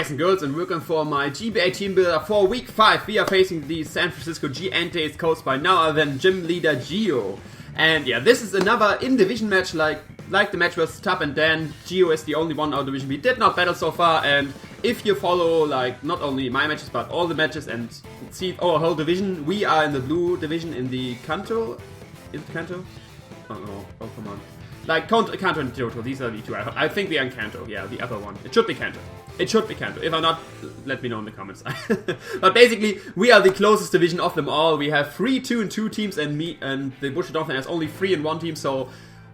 guys and girls, and welcome for my GBA team builder for week 5. We are facing the San Francisco GiEnteis, coached by none other than gym leader Gio. And yeah, this is another in-division match like the match with Tab and Dan. Gio is the only one out division we did not battle so far, and if you follow like not only my matches but all the matches and see our whole division, we are in the blue division in the Kanto? Kanto? Oh no, oh come on. Like, Kanto and Johto, these are the two. I think we are in Kanto, yeah, the upper one. It should be Kanto. It should be Kanto. If I'm not, let me know in the comments. But basically, we are the closest division of them all. We have 3 2-2 teams, and me and the Bushidoff has only 3-1 team, so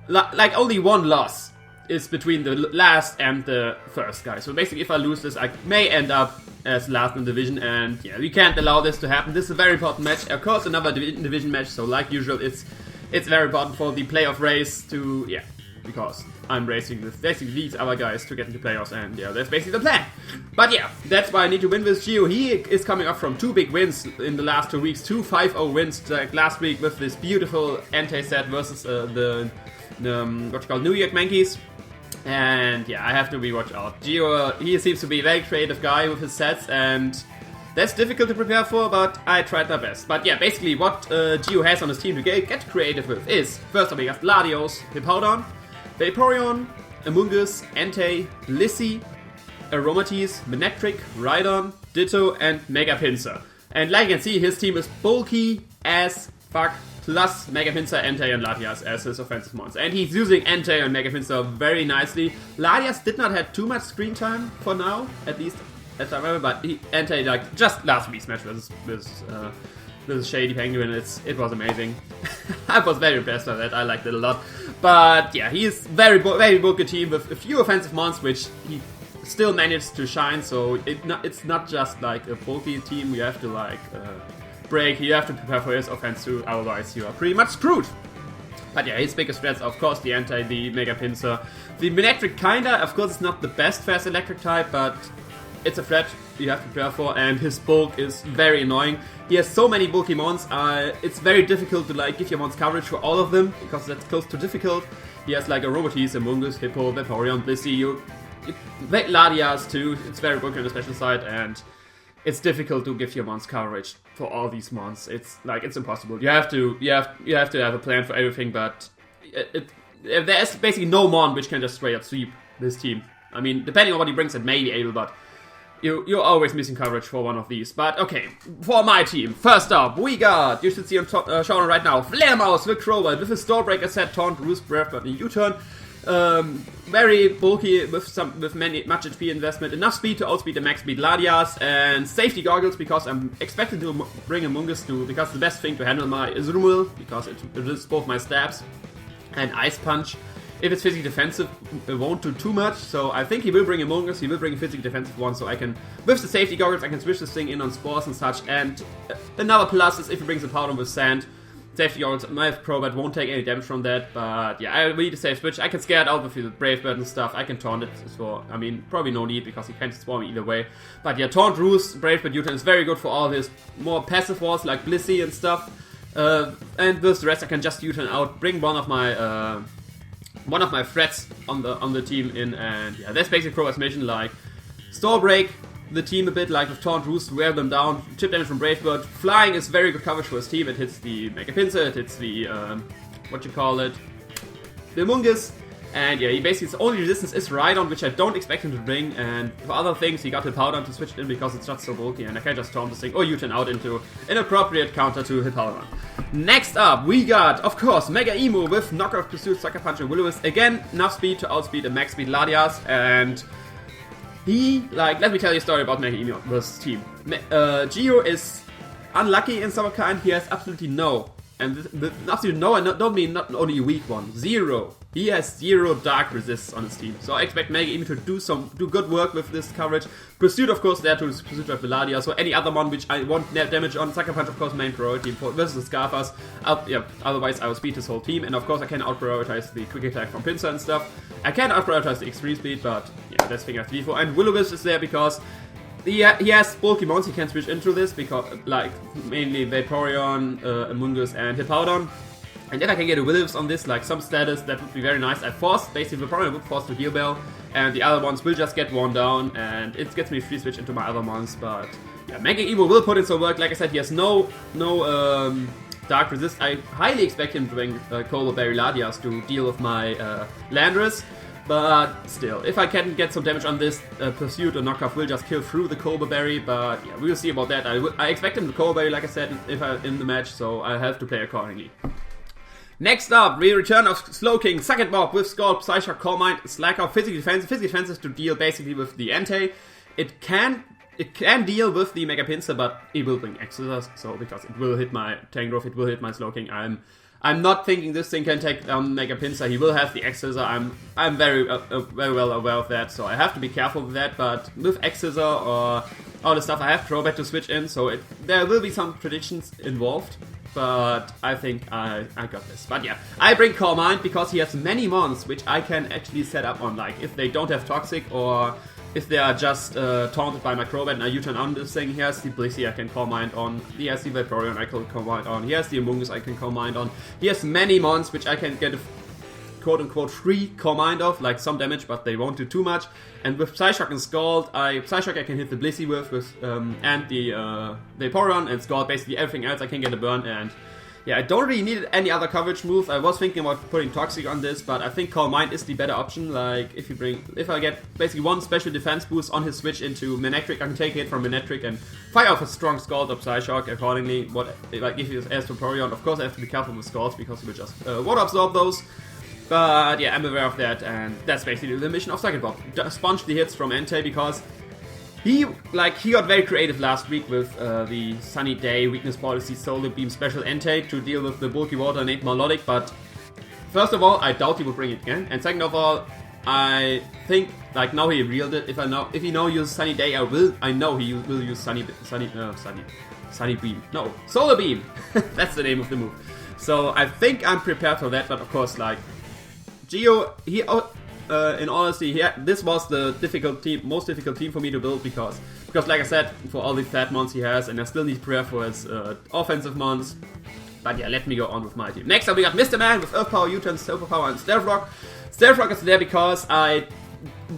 like only one loss is between the last and the first guy. So basically, if I lose this, I may end up as last in the division, and yeah, we can't allow this to happen. This is a very important match. Of course, another division match, so like usual, it's very important for the playoff race to, yeah, because I'm racing with basically these other guys to get into playoffs, and yeah, that's basically the plan. But yeah, that's why I need to win with Gio. He is coming up from 2 big wins in the last 2 weeks, 2 5-0 wins like last week with this beautiful Entei set versus the New York Yankees. And yeah, I have to be watch out. Gio, he seems to be a very creative guy with his sets, and that's difficult to prepare for, but I tried my best. But yeah, basically what Gio has on his team to get creative with is, first of all, he has Latios, Hippowdon, Vaporeon, Amoonguss, Entei, Lissy, Aromatisse, Manectric, Rhydon, Ditto, and Mega Pinsir. And like you can see, his team is bulky as fuck, plus Mega Pinsir, Entei, and Latias as his offensive monster. And he's using Entei and Mega Pinsir very nicely. Latias did not have too much screen time for now, at least as I remember, but Entei, like, just last week's match with Shady Penguin, it was amazing. I was very impressed by that, I liked it a lot. But yeah, he is very bulky team with a few offensive mons, which he still managed to shine, so it's not just like a bulky team. You have to like break, you have to prepare for his offense too, otherwise you are pretty much screwed. But yeah, his biggest threats, of course, the Entei, the Mega Pinsir. The Manectric kinda, of course, it's not the best fast electric type, but it's a threat you have to prepare for, and his bulk is very annoying. He has so many bulky mons, it's very difficult to like give your mons coverage for all of them, because that's close to difficult. He has like Aromatisse, Amoonguss, Hippo, Vaporeon, Blissey, Latias too, it's very bulky on the special side, and it's difficult to give your mons coverage for all these mons. It's like, it's impossible. You have to have a plan for everything, but there's basically no mon which can just straight up sweep this team. I mean, depending on what he brings, it may be able, but you're always missing coverage for one of these. But okay, for my team, first up, we got, you should see on shown right now, Fledermaus with Crowbite with his Stormbreaker set, Taunt, Roost, Breath, but a U-turn. Very bulky with much HP investment, enough speed to outspeed the max speed Latias, and safety goggles because I'm expected to bring Amoonguss to, because the best thing to handle my is Rumel, because it is both my stabs, and Ice Punch. If it's physically defensive, it won't do too much, so I think he will bring Amoonguss, he will bring a physically defensive one, so I can, with the safety goggles, I can switch this thing in on spores and such, and another plus is if he brings a powder with sand, safety goggles, my Crobat won't take any damage from that, but yeah, I need a safe switch. I can scare it out with the Brave Bird and stuff, I can taunt it, so, I mean, probably no need, because he can't swarm me either way, but yeah, Taunt, Roost, Brave Bird, U-turn is very good for all his more passive walls, like Blissey and stuff, and with the rest I can just U-turn out, bring one of my threats on the team in, and yeah, that's basically Crobat's mission, like store break the team a bit, like with Taunt, Roost, wear them down, chip damage from Brave Bird. Flying is very good coverage for his team, it hits the Mega Pinsir, it hits the, the Amoonguss, and yeah, he basically, his only resistance is Rhydon, which I don't expect him to bring, and for other things he got Hippowdon to switch it in because it's not so bulky, and I can just taunt this thing, or U-turn out into an appropriate counter to Hippowdon. Next up, we got, of course, Mega Emu with Knockoff, Pursuit, Sucker Punch, and Will-O-Wisp. Again, enough speed to outspeed a max speed Latias, and he, like, let me tell you a story about Mega Emu versus team. Gio is unlucky in some kind, he has absolutely no, and the absolute no, I don't mean not only a weak one, 0. He has 0 dark resists on his team, so I expect Mega Emu to do good work with this coverage. Pursuit, of course, there to Pursuit of Veladia, so any other one which I want damage on. Sucker Punch, of course, main priority for versus Scarfas. Yeah, otherwise I will speed his whole team, and of course I can out-prioritize the quick attack from Pinsir and stuff. I can out-prioritize the extreme speed, but yeah, that's thing I have to be for. And Will-O-Wisp is there because he has bulky mons, he can switch into this, because like mainly Vaporeon, Amoonguss, and Hippowdon. And if I can get a Williams on this, like some status, that would be very nice. I forced, basically, the problem I would force to heal bell, and the other ones will just get worn down, and it gets me free switch into my other ones, but yeah, Mega Emo will put in some work. Like I said, he has no Dark Resist. I highly expect him to bring Cobalt Berry Ladias to deal with my Landorus, but still, if I can get some damage on this, Pursuit or Knockoff will just kill through the Cobalt Berry, but yeah, we will see about that. I expect him to Cobalt Berry, like I said, in the match, so I have to play accordingly. Next up, the return of Slowking, second mob with Scald, Psyshock, Core Mind, Slacker, Physical Defense. Physical Defense is to deal basically with the Entei. It can deal with the Mega Pinsir, but it will bring Exodus, so because it will hit my Tangrowth, it will hit my Slowking. I'm not thinking this thing can take down Mega Pinsir. He will have the Exodus. I'm very well aware of that, so I have to be careful with that. But with Exodus or all the stuff, I have Crobat to switch in, so there will be some predictions involved. But I think I got this. But yeah, I bring Core Mind because he has many mons which I can actually set up on. Like if they don't have Toxic or if they are just taunted by my Crobat and I U-turn on this thing. He has the Blissey I can Core Mind on. He has the Vaporeon I can Core Mind on. He has the Amoonguss I can Core Mind on. He has many mons which I can get a quote-unquote free Core Mind of, like some damage, but they won't do too much. And with Psyshock and Scald, Psyshock I can hit the Blissey with and the Vaporeon, and Scald basically everything else I can get a burn. And yeah, I don't really need any other coverage move. I was thinking about putting Toxic on this, but I think Core Mind is the better option. Like if I get basically one special defense boost on his switch into Manectric, I can take it from Manectric and fire off a strong Scald or Psyshock accordingly. Like if he has Vaporeon, of course I have to be careful with Scalds because he will just water absorb those. But yeah, I'm aware of that, and that's basically the mission of Second Bob. Sponge the hits from Entei because he got very creative last week with the Sunny Day, Weakness Policy, Solar Beam, Special Entei to deal with the bulky water named Melodic. But first of all, I doubt he will bring it again, and second of all, I think like now he reeled it. If he now uses Sunny Day, I know he will use Sunny Beam. No, Solar Beam. That's the name of the move. So I think I'm prepared for that, but of course, like Geo, in honesty, this was the most difficult team for me to build because like I said, for all the fat mons he has, and I still need to prepare for his offensive mons. But yeah, let me go on with my team. Next up, we got Mr. Man with Earth Power, U-turn, Super Power, and Stealth Rock. Stealth Rock is there because I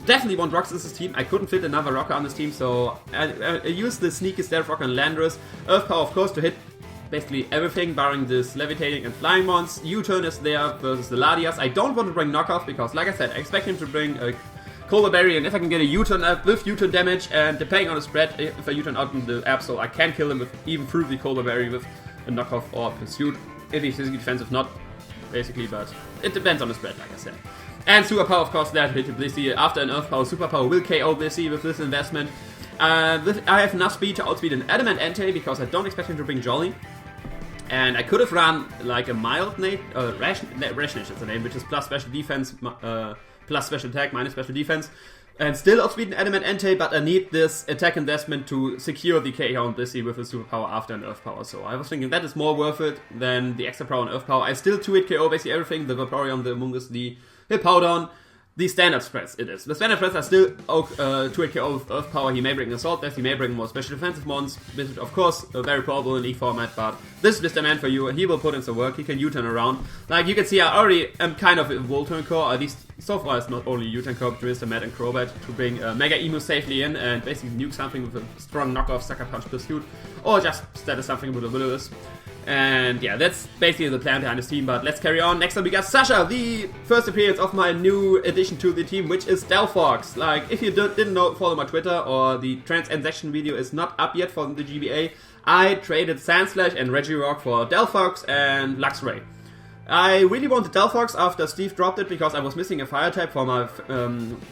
definitely want rocks in this team. I couldn't fit another rocker on this team, so I used the sneaky Stealth Rock on Landorus. Earth Power, of course, to hit basically everything barring this levitating and flying mons. U-turn is there versus the Ladias. I don't want to bring knockoff because, like I said, I expect him to bring a Cobalt Berry, and if I can get a U-turn up with U-turn damage, and depending on the spread, if I U-turn out in the Absol, I can kill him with even through the Cobalt Berry with a knockoff or Pursuit. If he's physically defensive, not basically, but it depends on the spread, like I said. And Super Power, of course, there to hit the Blissey. After an Earth Power, Super Power will KO Blissey with this investment. I have enough speed to outspeed an Adamant Entei because I don't expect him to bring Jolly. And I could have run like a mild Rashnage is the name, which is plus special defense, plus special attack, minus special defense, and still outspeed an Adamant Entei, but I need this attack investment to secure the KO on Blissey with a Super Power after an Earth Power. So I was thinking that is more worth it than the extra power on Earth Power. I still 2-hit KO basically everything, the Vaporeon, the Amoonguss, the Hippowdon. The standard spreads it is. The standard spreads are still 2-hit KO with Earth Power. He may bring Assault Vest, he may bring more special defensive mons, which of course very probable in League format, but this is the man for you. He will put in some work, he can U-turn around. Like you can see, I already am kind of a Volturn core, at least so far it's not only U-turn core, but Mr. Matt and Crobat to bring Mega Emu safely in and basically nuke something with a strong knockoff, Sucker Punch, Pursuit, or just status something with a Will-O-Wisp. And yeah, that's basically the plan behind this team, but let's carry on. Next up we got Sasha, the first appearance of my new addition to the team, which is Delphox. Like, if you didn't follow my Twitter, or the transaction video is not up yet for the GBA, I traded Sandslash and Regirock for Delphox and Luxray. I really wanted Delphox after Steve dropped it because I was missing a fire type for my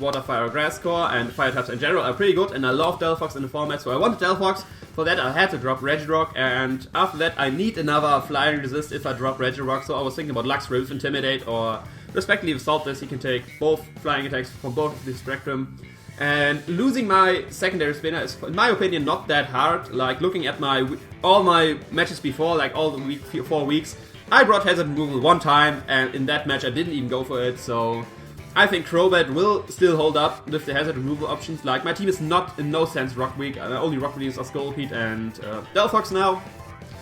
water, fire, grass core, and fire types in general are pretty good, and I love Delphox in the format, so I wanted Delphox. For that I had to drop Regirock, and after that I need another flying resist if I drop Regirock, so I was thinking about Luxray with Intimidate, or respectively with Saltless. He can take both flying attacks from both of the spectrum. And losing my secondary spinner is, in my opinion, not that hard. Like, looking at all my matches before, like all the 4 weeks, I brought Hazard Removal one time, and in that match I didn't even go for it, so I think Crobat will still hold up with the Hazard Removal options. Like, my team is not in no sense Rock Weak, only Rock Weak are Skullpede and Delphox now.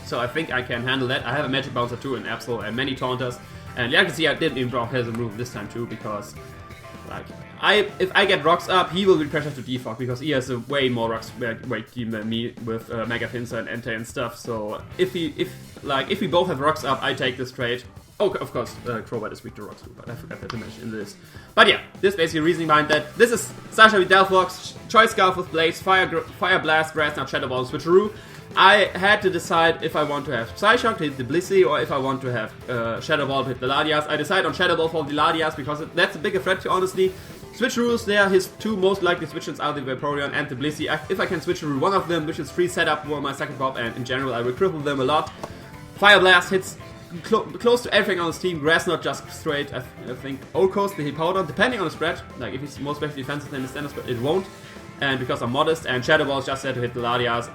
so I think I can handle that. I have a Magic Bouncer too, an Absol, and many Taunters. And yeah, you can see I didn't even draw Hazel Room this time too, because like if I get rocks up, he will be pressured to defog because he has a way more rocks weight team than me with Mega Pinsir and Entei and stuff. So if we both have rocks up, I take this trade. Oh, of course, Crobat is weak to rocks too, but I forgot that to mention in this. But yeah, this is basically reasoning behind that. This is Sasha with Delphox, Choice Scarf with Blaze, Fire Blast, Grass, now Shadow Ball, Switcheroo. I had to decide if I want to have Psyshock to hit the Blissey or if I want to have Shadow Ball to hit the Latias. I decided on Shadow Ball for the Latias because that's a bigger threat to honestly. Switcheroos there, his two most likely switch-ins are the Vaporeon and the Blissey. If I can Switcheroo one of them, which is free setup for my second pop, and in general I will cripple them a lot. Fire Blast hits close to everything on his team. Grass not just straight, I think Old Coast, the Hippowdon, depending on the spread. Like if he's more specially defensive than the standard spread, it won't. And because I'm modest, and Shadow Ball is just there to hit the Latias.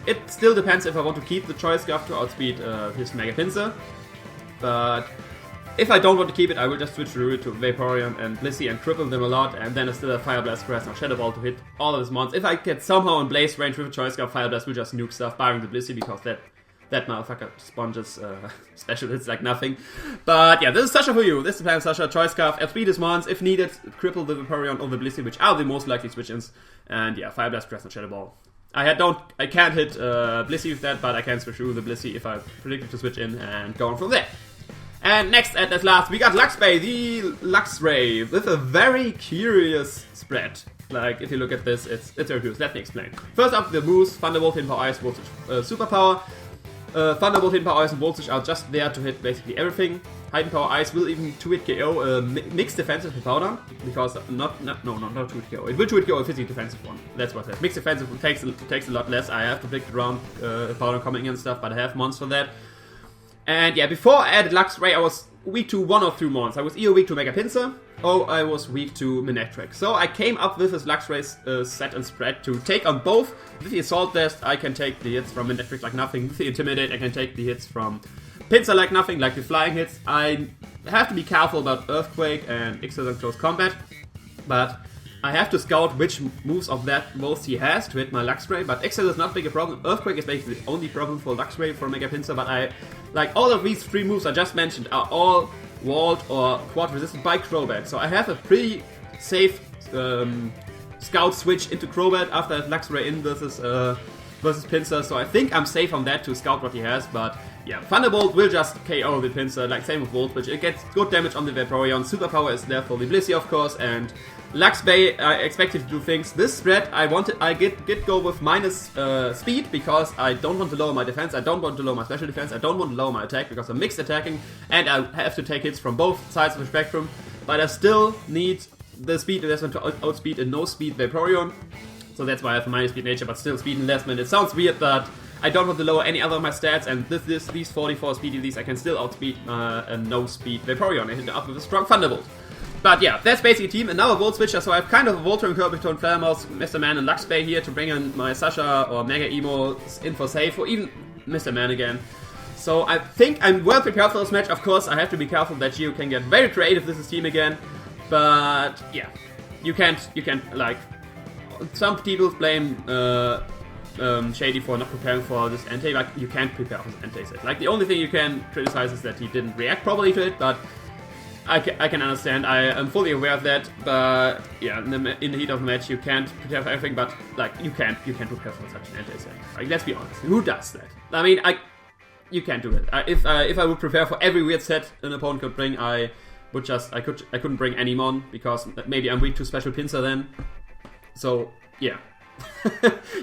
It still depends if I want to keep the Choice Scarf to outspeed his Mega Pinsir. But if I don't want to keep it, I will just switch it to Vaporeon and Blissey and cripple them a lot, and then I still have Fire Blast, Grass, now Shadow Ball to hit all of his mons. If I get somehow in Blaze range with a Choice Scarf, Fire Blast will just nuke stuff, barring the Blissey, because that motherfucker sponges special hits like nothing. But yeah, this is Sasha for you. This is the plan, Sasha. Choice Scarf, outspeed his mons. If needed, cripple the Vaporeon or the Blissey, which are the most likely switch-ins. And yeah, Fire Blast, Grass, and Shadow Ball. I can't hit Blissey with that, but I can switch through the Blissey if I predict it to switch in and go on from there. And next, at last, we got Luxray, the Luxray, with a very curious spread. Like, if you look at this, it's very curious. Let me explain. First up, the moves, Thunderbolt, Hidden Power, Ice, Voltage, Superpower. Thunderbolt, Hidden Power, Ice, and Voltage are just there to hit basically everything. Hidden Power, Ice will even 2-hit KO mixed defensive Hippowdon, because not 2-hit KO. It will 2-hit KO a physical defensive one. That's what it is. Mixed defensive takes a lot less. I have to predict around Hippowdon coming in and stuff, but I have mons for that. And yeah, before I added Luxray, I was weak to one of two mons. I was either weak to Mega Pinsir, or I was weak to Manectric. So I came up with this Luxray set and spread to take on both. With the Assault Vest, I can take the hits from Manectric like nothing. With the Intimidate, I can take the hits from Pinsir like nothing, like the flying hits. I have to be careful about Earthquake and Ixalan and Close Combat, but I have to scout which moves of that most he has to hit my Luxray, but Ixalan is not big a problem. Earthquake is basically the only problem for Luxray for Mega Pinsir, but like all of these three moves I just mentioned are all walled or quad resisted by Crobat. So I have a pretty safe scout switch into Crobat after Luxray in versus Pinsir, so I think I'm safe on that to scout what he has, but yeah, Thunderbolt will just KO the Pinsir, like same with Voltage. It gets good damage on the Vaporeon. Superpower is there for the Blissey, of course, and Luxray, I expected to do things. This spread, I get go with minus speed, because I don't want to lower my defense, I don't want to lower my special defense, I don't want to lower my attack, because I'm mixed attacking, and I have to take hits from both sides of the spectrum, but I still need the speed investment to outspeed a no-speed Vaporeon, so that's why I have a minus speed nature, but still speed investment. It sounds weird, but I don't want to lower any other of my stats, and these 44 speed these I can still outspeed a no-speed Vaporeon and hit it up with a strong Thunderbolt. But yeah, that's basically team. And now a Volt Switcher, so I have kind of a Voltron, Kirbytone, Fledermaus, Mr. Man, and Luxray here to bring in my Sasha or Mega Emo in for safe, or even Mr. Man again. So I think I'm well prepared for this match. Of course, I have to be careful that Gio can get very creative with his team again. But yeah, you can't like, some people blame Shady for not preparing for this Entei, like you can't prepare for this Entei set. Like the only thing you can criticize is that he didn't react properly to it, but I can understand. I am fully aware of that, but yeah, in the heat of the match, you can't prepare for everything. But like, you can't prepare for such an Entei set. Like, let's be honest, who does that? I mean, you can't do it. If I would prepare for every weird set an opponent could bring, I couldn't bring any mon, because maybe I'm weak to special Pinsir then. So yeah.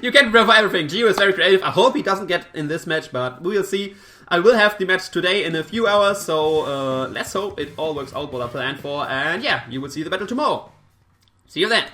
You can't prepare for everything. Gio is very creative. I hope he doesn't get in this match, but we will see. I will have the match today in a few hours, so let's hope it all works out what I planned for. And yeah, you will see the battle tomorrow. See you then.